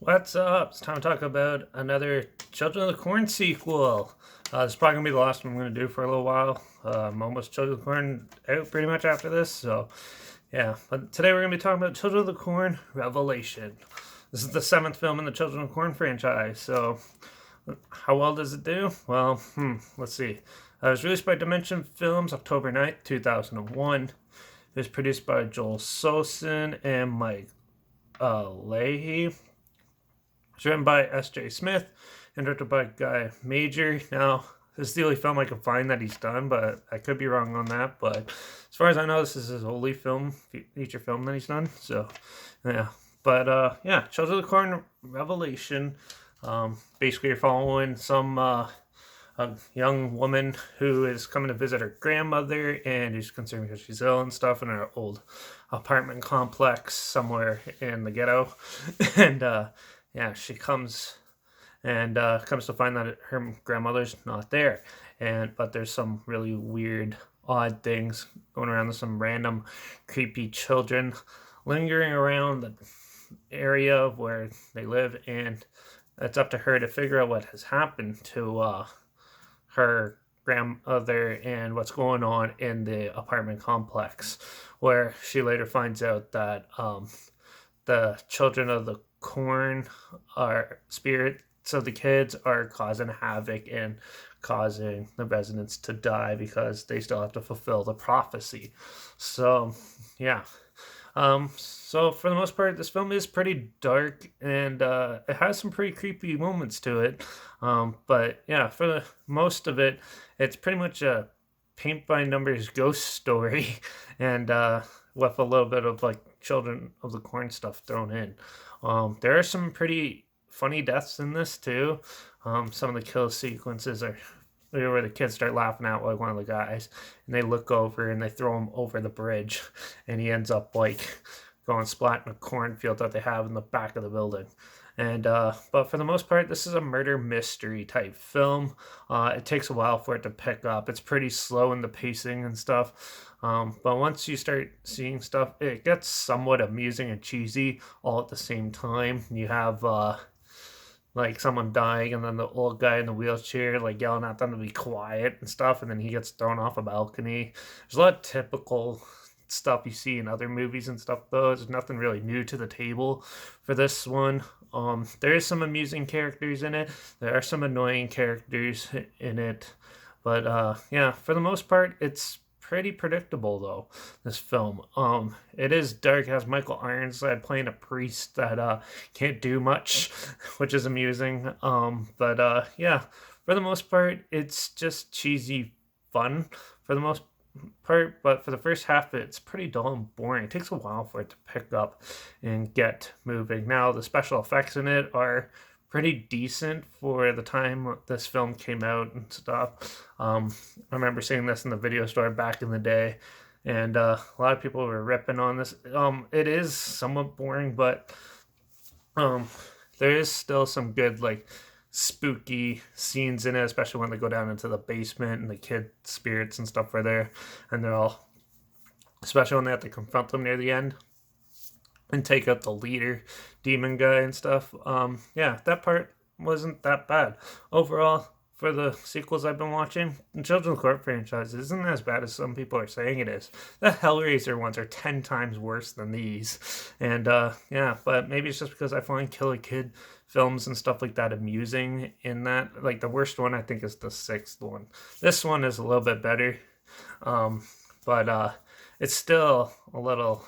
What's up? It's time to talk about another Children of the Corn sequel. This is probably gonna be the last one I'm gonna do for a little while. I'm almost Children of the Corn out pretty much after this, so yeah. But today we're gonna be talking about Children of the Corn Revelation. This is the seventh film in the Children of the Corn franchise. So, how well does it do? Well, let's see. It was released by Dimension Films October 9th, 2001. It was produced by Joel Sosin and Mike Leahy. It's written by S.J. Smith and directed by Guy Major. Now, this is the only film I can find that he's done, but I could be wrong on that. But as far as I know, this is his only feature film that he's done. So, yeah. But, yeah, Children of the Corn Revelation. Basically, you're following a young woman who is coming to visit her grandmother and who's concerned because she's ill and stuff in her old apartment complex somewhere in the ghetto. And, yeah, she comes comes to find that her grandmother's not there, but there's some really weird, odd things going around. With some random, creepy children lingering around the area of where they live, and it's up to her to figure out what has happened to her grandmother and what's going on in the apartment complex, where she later finds out that the children of the corn are spirits of the kids are causing havoc and causing the residents to die because they still have to fulfill the prophecy. So, yeah. So for the most part, this film is pretty dark and it has some pretty creepy moments to it. But yeah, for the most of it, it's pretty much a paint by numbers ghost story, and with a little bit of like Children of the Corn stuff thrown in. There are some pretty funny deaths in this too. Some of the kill sequences are where the kids start laughing at like one of the guys, and they look over and they throw him over the bridge, and he ends up like going splat in a cornfield that they have in the back of the building. And but for the most part, this is a murder mystery type film. It takes a while for it to pick up. It's pretty slow in the pacing and stuff. But once you start seeing stuff, it gets somewhat amusing and cheesy all at the same time. You have like someone dying, and then the old guy in the wheelchair like yelling at them to be quiet and stuff, and then he gets thrown off a balcony. There's a lot of typical stuff you see in other movies and stuff, though. There's nothing really new to the table for this one. There is some amusing characters in it. There are some annoying characters in it, but yeah, for the most part, it's pretty predictable though. This film, it is dark. It has Michael Ironside playing a priest that can't do much, which is amusing. But yeah, for the most part, it's just cheesy fun for the most part, but for the first half it's pretty dull and boring. It takes a while for it to pick up and get moving. Now the special effects in it are pretty decent for the time this film came out and stuff. I remember seeing this in the video store back in the day, and a lot of people were ripping on this. It is somewhat boring, but um, there is still some good like spooky scenes in it, especially when they go down into the basement and the kid spirits and stuff are there, and they're all, especially when they have to confront them near the end and take out the leader demon guy and stuff. Yeah, that part wasn't that bad overall. For the sequels I've been watching, the Children's Court franchise isn't as bad as some people are saying it is. The Hellraiser ones are 10 times worse than these. And yeah, but maybe it's just because I find Kill a Kid films and stuff like that amusing in that. Like the worst one I think is the sixth one. This one is a little bit better. But it's still a little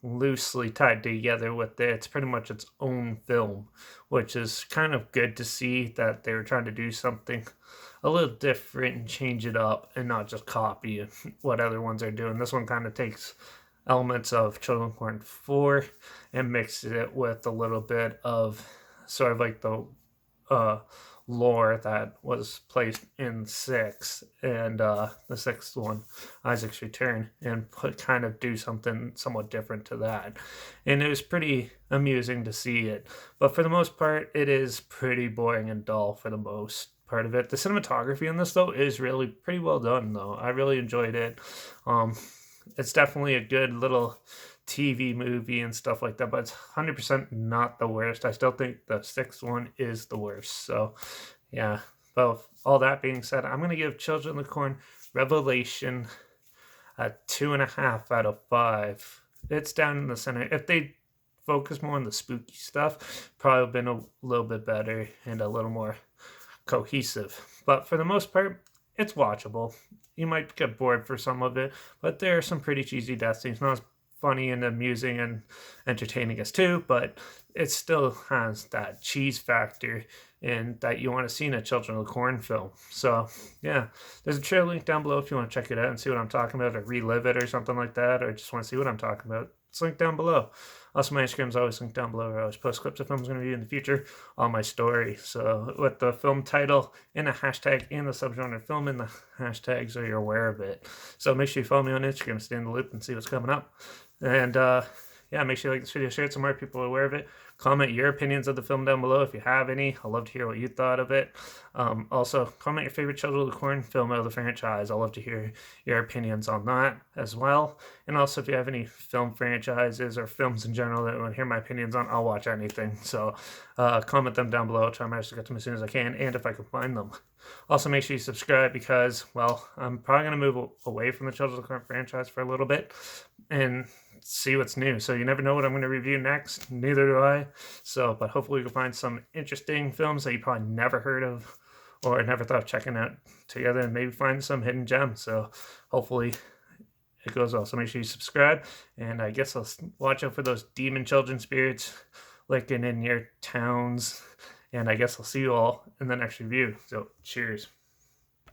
loosely tied together with it. It's pretty much its own film, which is kind of good to see that they were trying to do something a little different and change it up and not just copy what other ones are doing. This one kind of takes elements of Children of Corn 4 and mixes it with a little bit of sort of like the lore that was placed in 6 and the sixth one, Isaac's Return, and kind of do something somewhat different to that. And it was pretty amusing to see it. But for the most part, it is pretty boring and dull for the most part of it. The cinematography in this, though, is really pretty well done, though. I really enjoyed it. It's definitely a good little TV movie and stuff like that, but it's 100% not the worst. I still think the sixth one is the worst. So, yeah. But with all that being said, I'm going to give Children of the Corn Revelation a 2.5 out of 5. It's down in the center. If they focus more on the spooky stuff, probably been a little bit better and a little more cohesive. But for the most part, it's watchable. You might get bored for some of it, but there are some pretty cheesy death scenes. Not as funny and amusing and entertaining as two, but it still has that cheese factor and that you want to see in a Children of the Corn film. So, yeah, there's a trailer link down below if you want to check it out and see what I'm talking about, or relive it or something like that, or just want to see what I'm talking about. It's linked down below. Also, my Instagram is always linked down below, where I always post clips of films I'm going to review in the future on my story. So, with the film title in the hashtag and the subgenre film in the hashtag, so you're aware of it. So, make sure you follow me on Instagram, stay in the loop, and see what's coming up. And, yeah, make sure you like this video, share it so more people are aware of it. Comment your opinions of the film down below if you have any. I'd love to hear what you thought of it. Also, comment your favorite Children of the Corn film out of the franchise. I'd love to hear your opinions on that as well. And also, if you have any film franchises or films in general that you want to hear my opinions on, I'll watch anything. So comment them down below. I'll try my best to get to them as soon as I can, and if I can find them. Also, make sure you subscribe because, well, I'm probably going to move away from the Children of the Corn franchise for a little bit and see what's new. So you never know what I'm going to review next. Neither do I. So, but hopefully we can find some interesting films that you probably never heard of or never thought of checking out together, and maybe find some hidden gems. So hopefully it goes well. So make sure you subscribe, and I guess I'll watch out for those demon children spirits lurking in your towns. And I guess I'll see you all in the next review. So cheers.